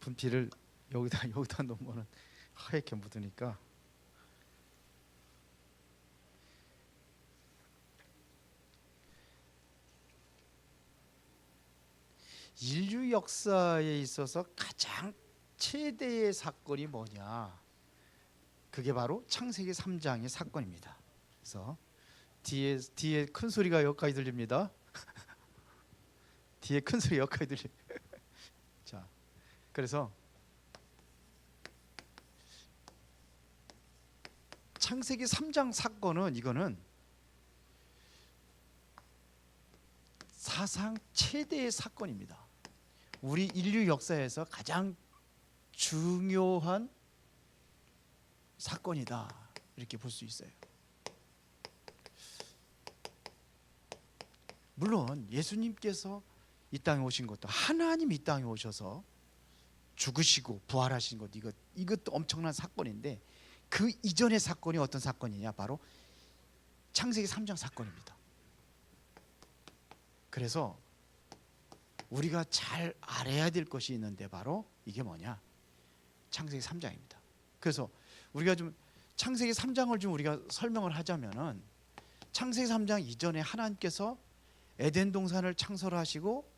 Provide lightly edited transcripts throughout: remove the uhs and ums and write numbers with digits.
분필을 여기다 놓으면 하얗게 묻으니까. 인류 역사에 있어서 가장 최대의 사건이 뭐냐? 그게 바로 창세기 3장의 사건입니다. 그래서 뒤에 큰 소리가 여기까지 들립니다. 뒤에 큰 소리 여기까지 들립니다. 자, 그래서 창세기 3장 사건은 이거는 사상 최대의 사건입니다. 우리 인류 역사에서 가장 중요한 사건이다, 이렇게 볼 수 있어요. 물론 예수님께서 이 땅에 오신 것도, 하나님 이 땅에 오셔서 죽으시고 부활하신 것, 이것도 엄청난 사건인데, 그 이전의 사건이 어떤 사건이냐? 바로 창세기 3장 사건입니다. 그래서 우리가 잘 알아야 될 것이 있는데 바로 이게 뭐냐? 창세기 3장입니다. 그래서 우리가 좀 창세기 3장을 좀 우리가 설명을 하자면은, 창세기 3장 이전에 하나님께서 에덴 동산을 창설하시고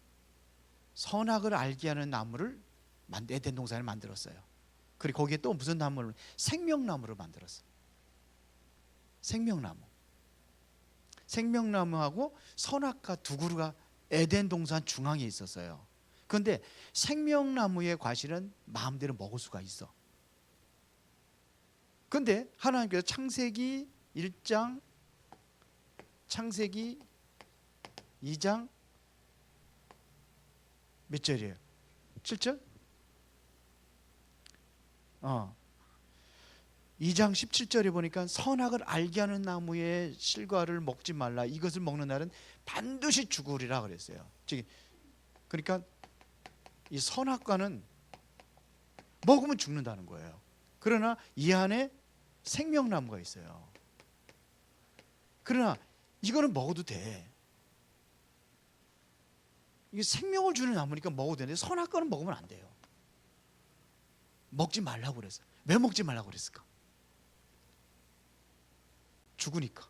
선악을 알게 하는 나무를 에덴 동산을 만들었어요. 그리고 거기에 또 무슨 나무를? 생명나무를 만들었어요. 생명나무하고 선악과 두 그루가 에덴 동산 중앙에 있었어요. 그런데 생명나무의 과실은 마음대로 먹을 수가 있어. 그런데 하나님께서 창세기 1장, 창세기 2장 몇 절이에요? 7절? 2장 17절에 보니까 선악을 알게 하는 나무의 실과를 먹지 말라. 이것을 먹는 날은 반드시 죽으리라 그랬어요. 그러니까 이 선악과는 먹으면 죽는다는 거예요. 그러나 이 안에 생명나무가 있어요. 그러나 이거는 먹어도 돼. 이게 생명을 주는 나무니까 먹어도 되는데, 선악과는 먹으면 안 돼요. 먹지 말라고 그랬어요. 왜 먹지 말라고 그랬을까? 죽으니까.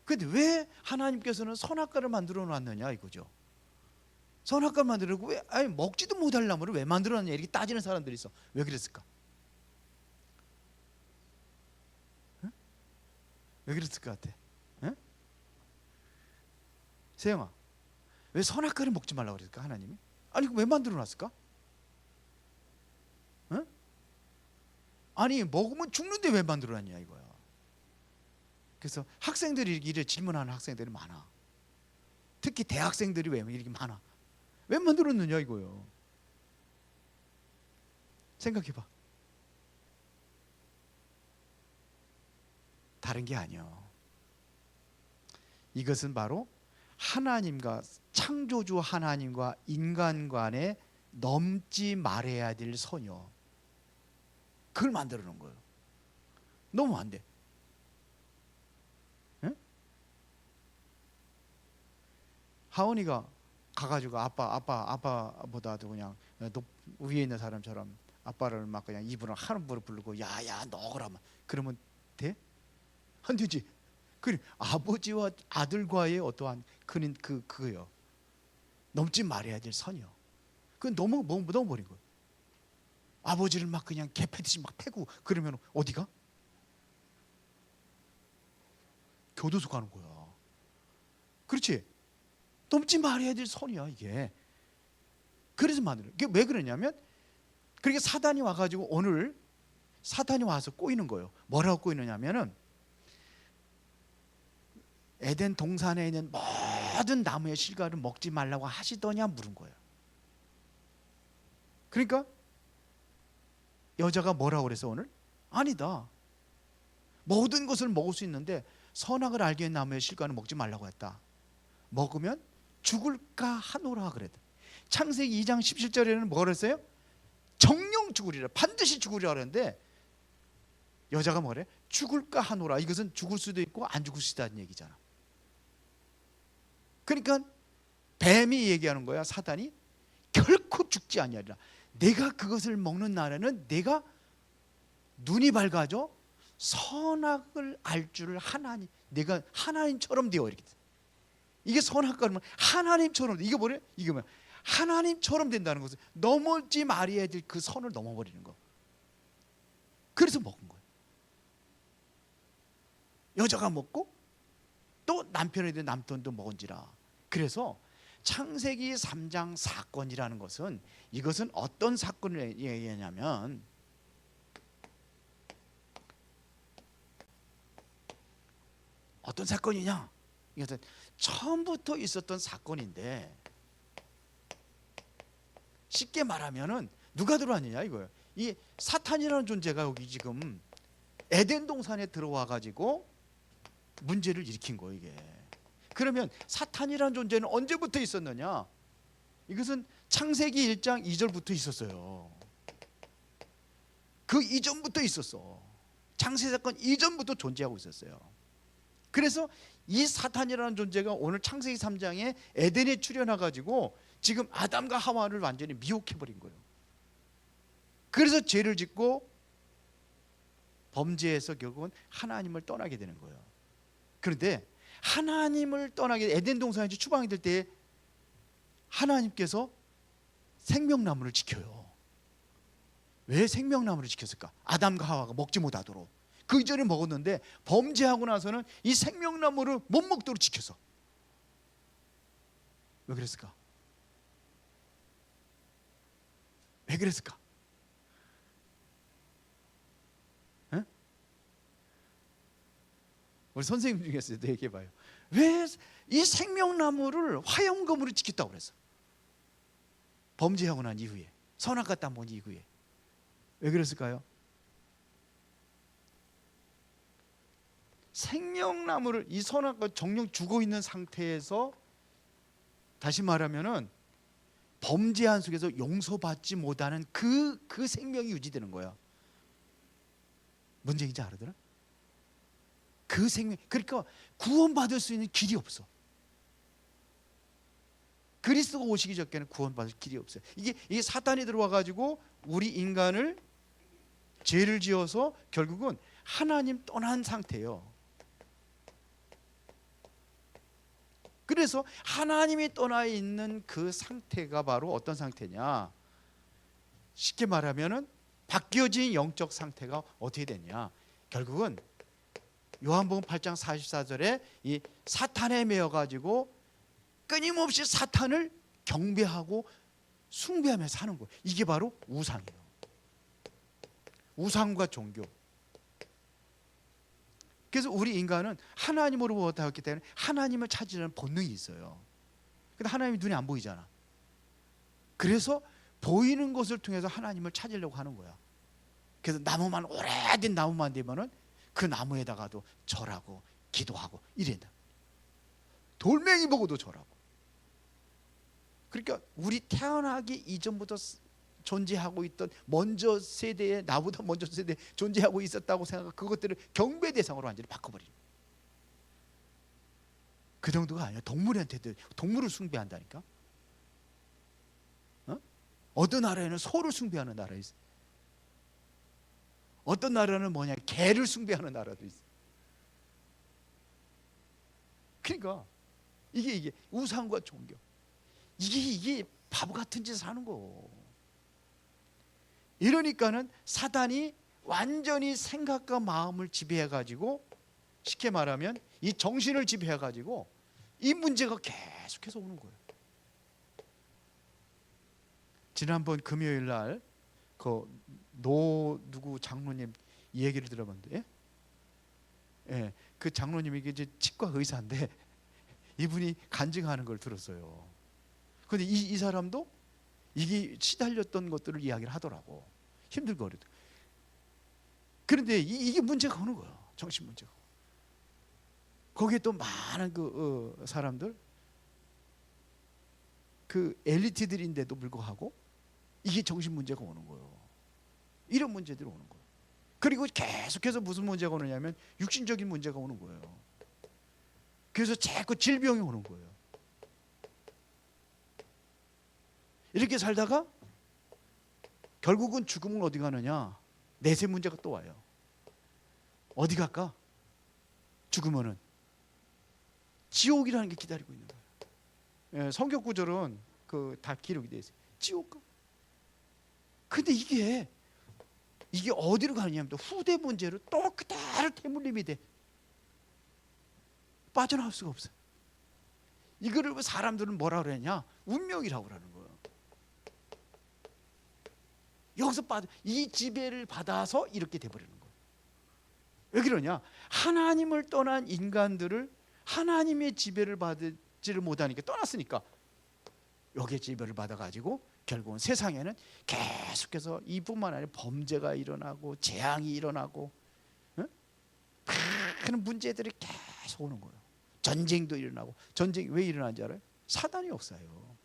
근데 왜 하나님께서는 선악과를 만들어 놨느냐 이거죠. 선악과를 만들고 왜 먹지도 못할 나무를 왜 만들어 놨냐, 이렇게 따지는 사람들이 있어. 왜 그랬을까? 응? 왜 그랬을 것 같아? 응? 세영아, 왜 선악과를 먹지 말라고 그랬을까 하나님이? 아니 왜 만들어 놨을까? 응? 아니 먹으면 죽는데 왜 만들어 놨냐 이거야. 그래서 학생들이 이렇게 질문하는 학생들이 많아. 특히 대학생들이 왜 이렇게 많아? 왜 만들었느냐 이거요. 생각해봐. 다른 게 아니요. 이것은 바로 하나님과, 창조주 하나님과 인간 간에 넘지 말아야 될 선이요. 그걸 만들어 놓은 거예요. 너무 안 돼. 응? 하원이가 가가지고 아빠보다도 그냥 위에 있는 사람처럼 아빠를 막 그냥 입으로 함부로 부르고 야야 너 그러면 돼? 안 되지. 그래, 아버지와 아들과의 어떠한 그거요. 넘지 말아야 될 선이요. 그건 너무 버린 거예요. 아버지를 막 그냥 개패듯이 막 패고 그러면 어디가? 교도소 가는 거야. 그렇지? 넘지 말아야 될 선이야 이게. 그래서 만들어요. 이게 왜 그러냐면, 그러니까 사단이 와가지고 오늘 사단이 와서 꼬이는 거예요. 뭐라고 꼬이느냐면은, 에덴 동산에 있는 모든 나무의 실과를 먹지 말라고 하시더냐 물은 거예요. 그러니까 여자가 뭐라고 그랬어 오늘? 아니다. 모든 것을 먹을 수 있는데 선악을 알게 된 나무의 실과는 먹지 말라고 했다. 먹으면 죽을까 하노라 그랬다. 창세기 2장 17절에는 뭐라 했어요? 정령 죽으리라, 반드시 죽으리라 그랬는데 여자가 뭐래? 죽을까 하노라. 이것은 죽을 수도 있고 안 죽을 수도 있다는 얘기잖아. 그러니까 뱀이 얘기하는 거야. 사단이 결코 죽지 아니하리라. 내가 그것을 먹는 날에는 내가 눈이 밝아져 선악을 알 줄을 하나님, 내가 하나님처럼 되어 이렇게 돼. 이게 선악과는 하나님처럼, 이게 뭐래? 이게 뭐야? 하나님처럼 된다는 것은 넘어지 말아야 될 그 선을 넘어버리는 거. 그래서 먹은 거예요. 여자가 먹고 또 남편에 대한 남편도 먹은지라. 그래서 창세기 3장 사건이라는 것은, 이것은 어떤 사건을 얘기하냐면, 어떤 사건이냐? 이것은 처음부터 있었던 사건인데, 쉽게 말하면은 누가 들어왔느냐 이거예요. 이 사탄이라는 존재가 여기 지금 에덴 동산에 들어와 가지고 문제를 일으킨 거예요, 이게. 그러면 사탄이라는 존재는 언제부터 있었느냐? 이것은 창세기 1장 2절부터 있었어요. 그 이전부터 있었어. 창세 사건 이전부터 존재하고 있었어요. 그래서 이 사탄이라는 존재가 오늘 창세기 3장에 에덴에 출현해 가지고 지금 아담과 하와를 완전히 미혹해 버린 거예요. 그래서 죄를 짓고 범죄해서 결국은 하나님을 떠나게 되는 거예요. 그런데 하나님을 떠나게, 에덴 동산에 추방이 될 때 하나님께서 생명나무를 지켜요. 왜 생명나무를 지켰을까? 아담과 하와가 먹지 못하도록. 그 이전에 먹었는데 범죄하고 나서는 이 생명나무를 못 먹도록 지켰어. 왜 그랬을까? 왜 그랬을까? 에? 우리 선생님 중에서도 얘기해봐요. 왜 이 생명나무를 화염검으로 지켰다고 그랬어? 범죄하고 난 이후에, 선악과 땅 본 이후에. 왜 그랬을까요? 생명나무를, 이 선악과 정령 죽어 있는 상태에서, 다시 말하면은 범죄한 속에서 용서받지 못하는 그 생명이 유지되는 거야. 뭔 얘기인지 알아들어? 그 생명, 그러니까 구원받을 수 있는 길이 없어. 그리스도가 오시기 전에는 구원받을 길이 없어요. 이게 사탄이 들어와 가지고 우리 인간을 죄를 지어서 결국은 하나님 떠난 상태예요. 그래서 하나님이 떠나 있는 그 상태가 바로 어떤 상태냐? 쉽게 말하면은 바뀌어진 영적 상태가 어떻게 되냐? 결국은 요한복음 8장 44절에 이 사탄에 매여 가지고 끊임없이 사탄을 경배하고 숭배하며 사는 거예요. 이게 바로 우상이에요. 우상과 종교. 그래서 우리 인간은 하나님으로부터 왔기 때문에 하나님을 찾으려는 본능이 있어요. 근데 하나님이 눈에 안 보이잖아. 그래서 보이는 것을 통해서 하나님을 찾으려고 하는 거야. 그래서 나무만, 오래된 나무만 되면은 그 나무에다가도 절하고 기도하고 이랬다. 돌멩이 보고도 절하고. 그러니까 우리 태어나기 이전부터 존재하고 있던 먼저 세대에, 나보다 먼저 세대에 존재하고 있었다고 생각하고 그것들을 경배 대상으로 완전히 바꿔버리는. 그 정도가 아니야. 동물한테도, 동물을 숭배한다니까. 어떤 나라에는 소를 숭배하는 나라가 있어. 어떤 나라는 뭐냐, 개를 숭배하는 나라도 있어. 그러니까 이게 우상과 종교, 이게 바보 같은 짓을 하는 거. 이러니까는 사단이 완전히 생각과 마음을 지배해 가지고, 쉽게 말하면 이 정신을 지배해 가지고 이 문제가 계속해서 오는 거예요. 지난번 금요일 날 누구 장로님 이 얘기를 들어봤는데, 예, 그 장로님이 이제 치과 의사인데 이분이 간증하는 걸 들었어요. 근데 이 사람도 이게 시달렸던 것들을 이야기를 하더라고. 힘들고 어려도. 그런데 이게 문제가 오는 거예요. 정신 문제가. 거기에 또 많은 사람들, 그 엘리트들인데도 불구하고 이게 정신 문제가 오는 거예요. 이런 문제들이 오는 거예요. 그리고 계속해서 무슨 문제가 오느냐면 육신적인 문제가 오는 거예요. 그래서 자꾸 질병이 오는 거예요. 이렇게 살다가 결국은 죽음은 어디 가느냐? 내세 문제가 또 와요. 어디 갈까? 죽으면은 지옥이라는 게 기다리고 있는 거예요. 예, 성경 구절은 그 다 기록이 되어 있어요. 지옥 가. 근데 이게 어디로 가느냐면 또 후대 문제로 또 그대로 태물림이 돼. 빠져나올 수가 없어요. 이거를 사람들은 뭐라 그러냐? 운명이라고 그러는 거예요. 여기서 빠져, 이 지배를 받아서 이렇게 돼버리는 거예요. 왜 그러냐? 하나님을 떠난 인간들을 하나님의 지배를 받지를 못하니까, 떠났으니까 여기에 지배를 받아가지고 결국은 세상에는 계속해서 이뿐만 아니라 범죄가 일어나고 재앙이 일어나고, 응? 그런 문제들이 계속 오는 거예요. 전쟁도 일어나고. 전쟁이 왜 일어나는지 알아요? 사단이 없어요.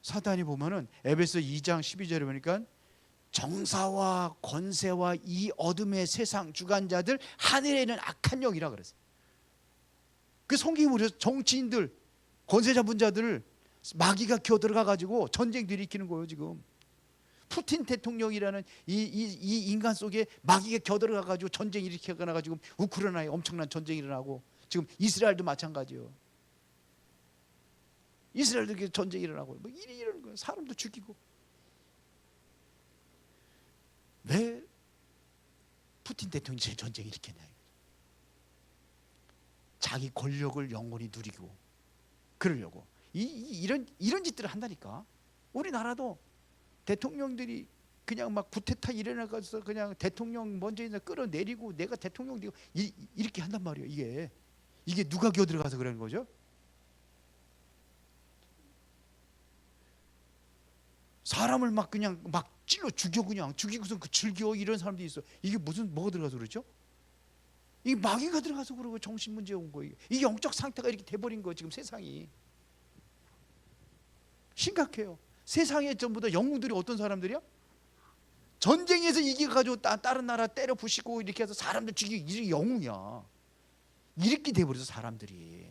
사단이 보면은 에베소 2장 12절에 보니까 정사와 권세와 이 어둠의 세상 주관자들, 하늘에 있는 악한 영이라 그랬어요. 그 성경이 우리 정치인들, 권세 잡은 자들을 마귀가 기어들어가 가지고 전쟁도 일으키는 거예요. 지금 푸틴 대통령이라는 이 인간 속에 마귀가 겨들어가 가지고 전쟁 일으켜가 가지고 우크라이나에 엄청난 전쟁이 일어나고, 지금 이스라엘도 마찬가지요. 이스라엘도 이렇게 전쟁이 일어나고 뭐 이러는 거예요. 사람도 죽이고. 왜 푸틴 대통령이 전쟁을 일으켰냐? 자기 권력을 영원히 누리고 그러려고 이런 짓들을 한다니까. 우리나라도 대통령들이 그냥 막 구테타 일어나서 그냥 대통령 먼저 끌어내리고 내가 대통령 되고 이렇게 한단 말이에요. 이게 누가 기어들어가서 그러는 거죠? 사람을 막 그냥 막 찔러 죽여, 그냥 죽이고서 그 즐겨, 이런 사람들이 있어. 이게 뭐가 들어가서 그러죠? 이게 마귀가 들어가서 그러고 정신 문제 온 거예요. 이게 영적 상태가 이렇게 돼버린 거예요. 지금 세상이 심각해요. 세상에 전부 다 영웅들이 어떤 사람들이야? 전쟁에서 이겨가지고 다른 나라 때려 부시고 이렇게 해서 사람들 죽이고, 이게 영웅이야. 이렇게 돼버려서 사람들이.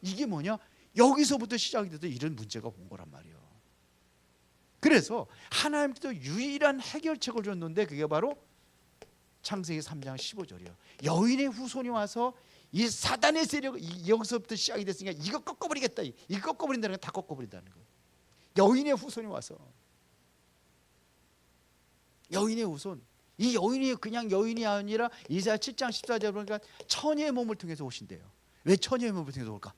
이게 뭐냐? 여기서부터 시작이 돼서 이런 문제가 온 거란 말이에요. 그래서 하나님께서 유일한 해결책을 줬는데 그게 바로 창세기 3장 15절이에요. 여인의 후손이 와서 이 사단의 세력, 여기서부터 시작이 됐으니까 이거 꺾어버리겠다. 이거 꺾어버린다는 건 다 꺾어버린다는 거예요. 여인의 후손이 와서. 여인의 후손. 이 여인이 그냥 여인이 아니라 이사야 7장 14절 보니까 처녀의 몸을 통해서 오신대요. 왜 처녀의 몸을 통해서 올까?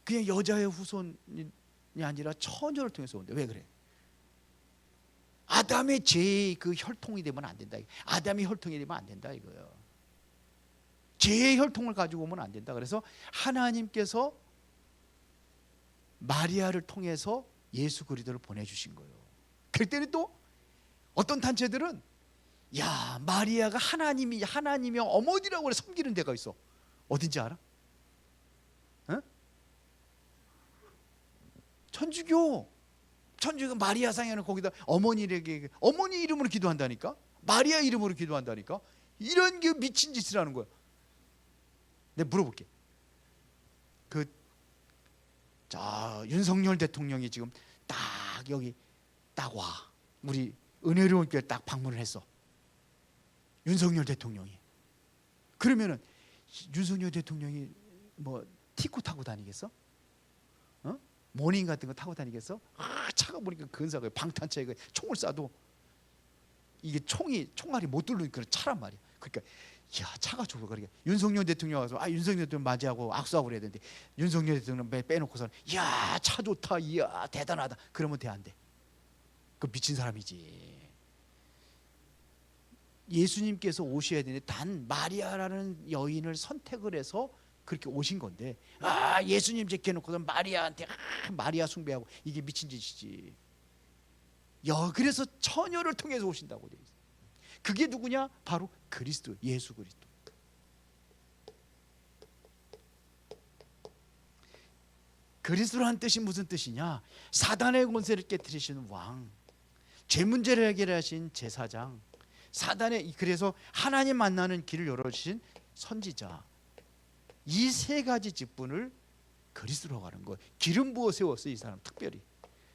그냥 여자의 후손이 아니라 처녀를 통해서 온대. 왜 그래? 아담의 죄의 그 혈통이 되면 안 된다. 아담의 혈통이 되면 안 된다 이거예요. 죄의 혈통을 가지고 오면 안 된다. 그래서 하나님께서 마리아를 통해서 예수 그리스도를 보내주신 거예요. 그럴 때는 또 어떤 단체들은 야, 마리아가 하나님의 어머니라고 섬기는 데가 있어. 어딘지 알아? 어? 천주교 마리아 상에는 거기다 어머니에게 어머니 이름으로 기도한다니까. 마리아 이름으로 기도한다니까. 이런 게 미친 짓을 하는 거야. 내가 물어볼게. 윤석열 대통령이 지금 딱 여기 딱 와. 우리 은혜로운 교회 딱 방문을 했어. 윤석열 대통령이. 그러면은 윤석열 대통령이 뭐 티코 타고 다니겠어? 모닝 같은 거 타고 다니겠어? 차가 보니까 근사가 방탄차에 총을 쏴도 이게 총알이 못 뚫는 그런 차란 말이야. 그러니까 야, 차가 좋고. 그러니까 윤석열 대통령 와서 윤석열 대통령 맞이하고 악수하고 그래야 되는데 윤석열 대통령 빼놓고서는 야, 차 좋다, 이야 대단하다 그러면 돼, 안 돼? 그 미친 사람이지. 예수님께서 오셔야 되는데 단 마리아라는 여인을 선택을 해서 그렇게 오신 건데, 예수님 제껴놓고서 마리아한테 마리아 숭배하고, 이게 미친 짓이지. 그래서 처녀를 통해서 오신다고 돼 있어요. 그게 누구냐? 바로 그리스도, 예수 그리스도. 그리스도라는 뜻이 무슨 뜻이냐? 사단의 권세를 깨뜨리시는 왕, 죄 문제를 해결하신 제사장, 그래서 하나님 만나는 길을 열어주신 선지자. 이 세 가지 직분을 그리스도라고 하는 거예요. 기름 부어 세웠어요, 이 사람 특별히.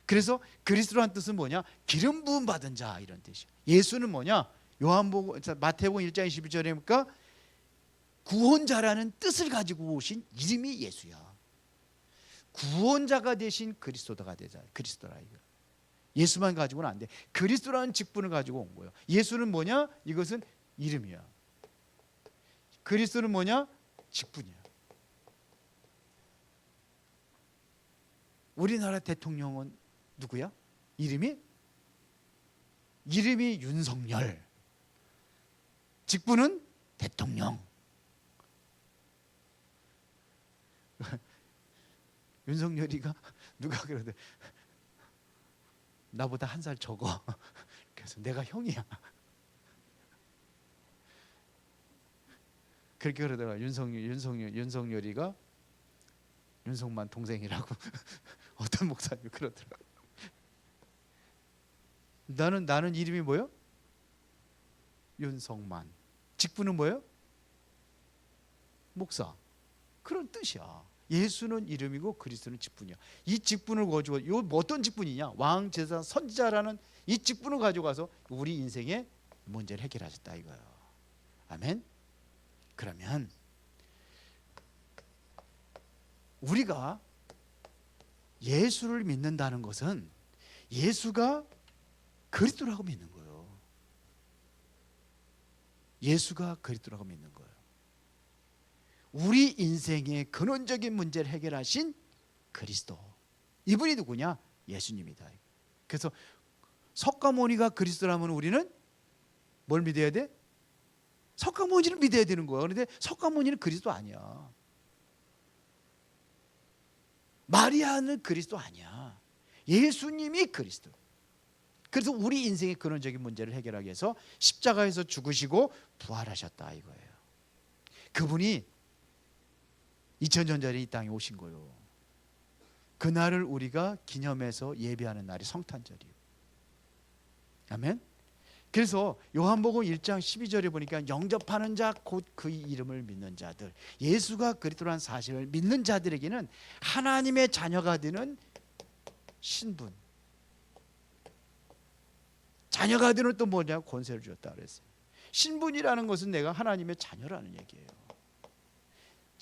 그래서 그리스도란 뜻은 뭐냐? 기름 부음 받은 자, 이런 뜻이에요. 예수는 뭐냐? 요한복음 마태복음 1장 21절에 보니까 구원자라는 뜻을 가지고 오신 이름이 예수야. 구원자가 되신 그리스도가 되자. 그리스도라 이거. 예수만 가지고는 안 돼. 그리스도라는 직분을 가지고 온 거예요. 예수는 뭐냐? 이것은 이름이야. 그리스도는 뭐냐? 직분이야. 우리나라 대통령은 누구야? 이름이 윤석열. 직분은 대통령. 윤석열이가 누가 그러대, 나보다 한 살 적어. 그래서 내가 형이야. 그렇게 그러더라. 윤석열이가 윤석만 동생이라고. 어떤 목사님 그러더라. 나는 이름이 뭐요? 윤석만. 직분은 뭐예요? 목사. 그런 뜻이야. 예수는 이름이고 그리스도는 직분이야. 이 직분을 가지고, 요 어떤 직분이냐? 왕, 제사, 선지자라는 이 직분을 가지고 가서 우리 인생의 문제를 해결하셨다 이거예요. 아멘. 그러면 우리가 예수를 믿는다는 것은 예수가 그리스도라고 믿는 거예요. 예수가 그리스도라고 믿는 거예요. 우리 인생의 근원적인 문제를 해결하신 그리스도. 이분이 누구냐? 예수님이다. 그래서 석가모니가 그리스도라면 우리는 뭘 믿어야 돼? 석가모니를 믿어야 되는 거야. 그런데 석가모니는 그리스도 아니야. 마리아는 그리스도 아니야. 예수님이 그리스도. 그래서 우리 인생의 근원적인 문제를 해결하기 위해서 십자가에서 죽으시고 부활하셨다 이거예요. 그분이 2000년 전에 이 땅에 오신 거예요. 그날을 우리가 기념해서 예배하는 날이 성탄절이에요. 아멘. 그래서 요한복음 1장 12절에 보니까 영접하는 자 곧 그 이름을 믿는 자들, 예수가 그리스도라는 사실을 믿는 자들에게는 하나님의 자녀가 되는 신분, 자녀가 되는 또 뭐냐? 권세를 주었다 그랬어요. 신분이라는 것은 내가 하나님의 자녀라는 얘기예요.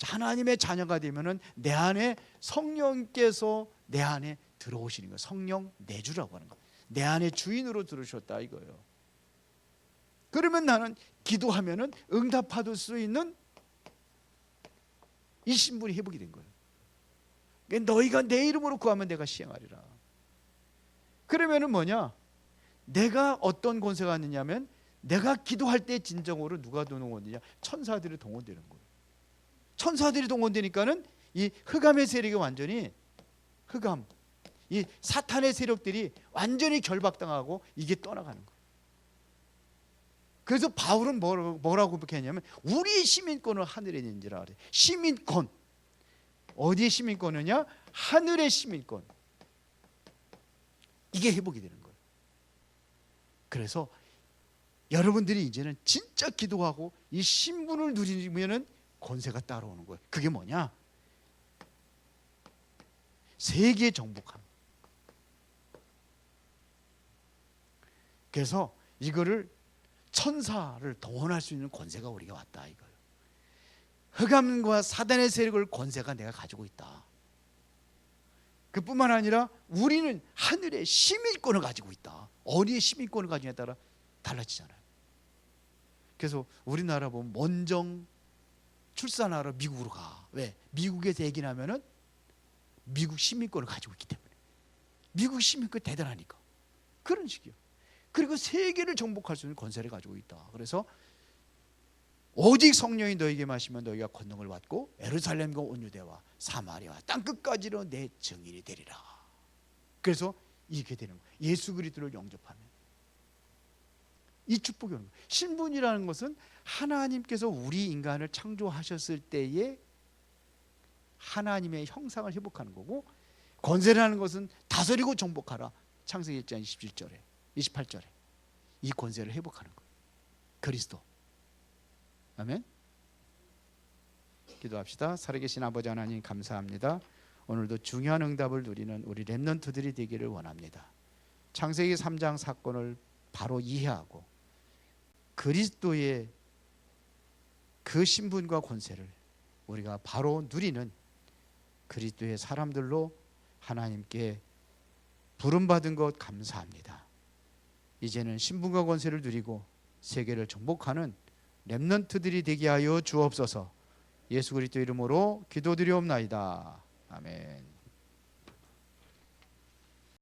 하나님의 자녀가 되면은 내 안에 성령께서 내 안에 들어오시는 거예요. 성령 내주라고 하는 거예요. 내 안에 주인으로 들어오셨다 이거예요. 그러면 나는 기도하면은 응답받을 수 있는 이 신분이 회복이 된 거예요. 너희가 내 이름으로 구하면 내가 시행하리라. 그러면은 뭐냐? 내가 어떤 권세가 있느냐면, 내가 기도할 때 진정으로 누가 동원되냐? 천사들이 동원되는 거예요. 천사들이 동원되니까는 이 흑암의 세력이 완전히, 흑암, 이 사탄의 세력들이 완전히 결박당하고 이게 떠나가는 거예요. 그래서 바울은 뭐라고 했냐면 우리의 시민권은 하늘에 있는지라 그래. 시민권. 어디의 시민권이냐? 하늘의 시민권. 이게 회복이 되는 거예요. 그래서 여러분들이 이제는 진짜 기도하고 이 신분을 누리면은 권세가 따라오는 거예요. 그게 뭐냐? 세계 정복함. 그래서 이거를 천사를 동원할 수 있는 권세가 우리가 왔다 이거예요. 흑암과 사단의 세력을 권세가 내가 가지고 있다. 그뿐만 아니라 우리는 하늘의 시민권을 가지고 있다. 어디에 시민권을 가지냐에 따라 달라지잖아요. 그래서 우리나라 보면 원정 출산하러 미국으로 가. 왜? 미국에서 애기 나면은 미국 시민권을 가지고 있기 때문에. 미국 시민권 대단하니까. 그런 식이요. 그리고 세계를 정복할 수 있는 권세를 가지고 있다. 그래서 오직 성령이 너에게 마시면 너희가 권능을 받고 예루살렘과 온 유대와 사마리아와 땅 끝까지로 내 증인이 되리라. 그래서 이렇게 되는 거예요. 예수 그리스도를 영접하면 이 축복이 오는 거예요. 신분이라는 것은 하나님께서 우리 인간을 창조하셨을 때에 하나님의 형상을 회복하는 거고, 권세라는 것은 다스리고 정복하라. 창세기 1장 27절에 28절에 이 권세를 회복하는 거예요. 그리스도. 아멘. 기도합시다. 살아계신 아버지 하나님 감사합니다. 오늘도 중요한 응답을 누리는 우리 렘넌트들이 되기를 원합니다. 창세기 3장 사건을 바로 이해하고 그리스도의 그 신분과 권세를 우리가 바로 누리는 그리스도의 사람들로 하나님께 부름받은 것 감사합니다. 이제는 신분과 권세를 누리고 세계를 정복하는 렘넌트들이 되게 하여 주옵소서. 예수 그리스도 이름으로 기도드리옵나이다. 아멘.